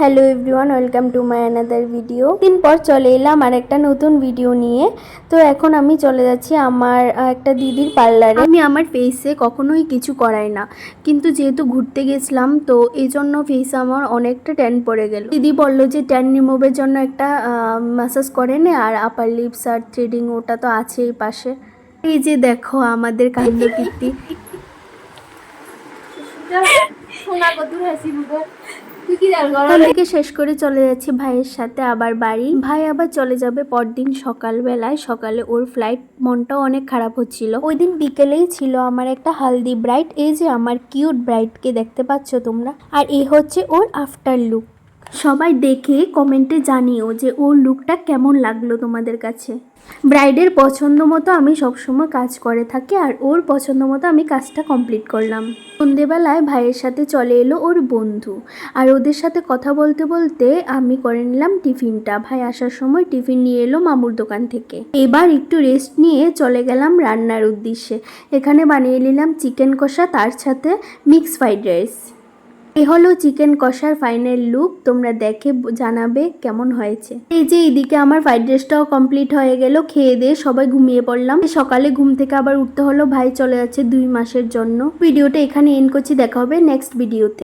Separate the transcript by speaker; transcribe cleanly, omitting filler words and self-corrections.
Speaker 1: Hello everyone, welcome to my another video. দিন পর চলে এলাম আর একটা নতুন ভিডিও নিয়ে। তো এখন আমি চলে যাচ্ছি আমার একটা দিদির পার্লারে। আমি আমার ফেসে কখনোই কিছু করাই না, কিন্তু যেহেতু ঘুরতে গেছিলাম তো এই জন্য ফেসে আমার অনেকটা ট্যান পড়ে গেল। দিদি বললো যে ট্যান রিমুভের জন্য একটা ম্যাসাজ করে নে, আর আপার লিপস আর থ্রেডিং ওটা তো আছেই পাশে। এই যে দেখো আমাদের কাণ্ড কীর্তি। থেকে শেষ করে চলে যাচ্ছি ভাইয়ের সাথে আবার বাড়ি। ভাই আবার চলে যাবে পরদিন সকালবেলায়। সকালে ওর ফ্লাইট, মনটাও অনেক খারাপ হচ্ছিল। ওই দিন বিকেলেই ছিল আমার একটা হালদি ব্রাইড। এই যে আমার কিউট ব্রাইডকে দেখতে পাচ্ছ তোমরা, আর এই হচ্ছে ওর আফটার লুক। সবাই দেখে কমেন্টে জানিও যে ওর লুকটা কেমন লাগলো তোমাদের কাছে। ব্রাইডের পছন্দ মতো আমি সবসময় কাজ করে থাকি, আর ওর পছন্দ মতো আমি কাজটা কমপ্লিট করলাম। সন্ধেবেলায় ভাইয়ের সাথে চলে এলো ওর বন্ধু, আর ওদের সাথে কথা বলতে বলতে আমি করে নিলাম টিফিনটা। ভাই আসার সময় টিফিন নিয়ে এলো মামুর দোকান থেকে। এবার একটু রেস্ট নিয়ে চলে গেলাম রান্নার উদ্দেশ্যে। এখানে বানিয়ে নিলাম চিকেন কষা, তার সাথে মিক্স ফ্রাইড রাইস। এ হলো চিকেন কষার ফাইনাল লুক। তোমরা দেখে জানাবে কেমন হয়েছে। এই যে এইদিকে আমার ফ্রাইড রাইসটাও কমপ্লিট হয়ে গেল। খেয়ে দিয়ে সবাই ঘুমিয়ে পড়লাম। সকালে ঘুম থেকে আবার উঠতে হলো। ভাই চলে যাচ্ছে 2 মাসের জন্য। ভিডিওটা এখানে এন্ড করছি, দেখা হবে নেক্সট ভিডিওতে।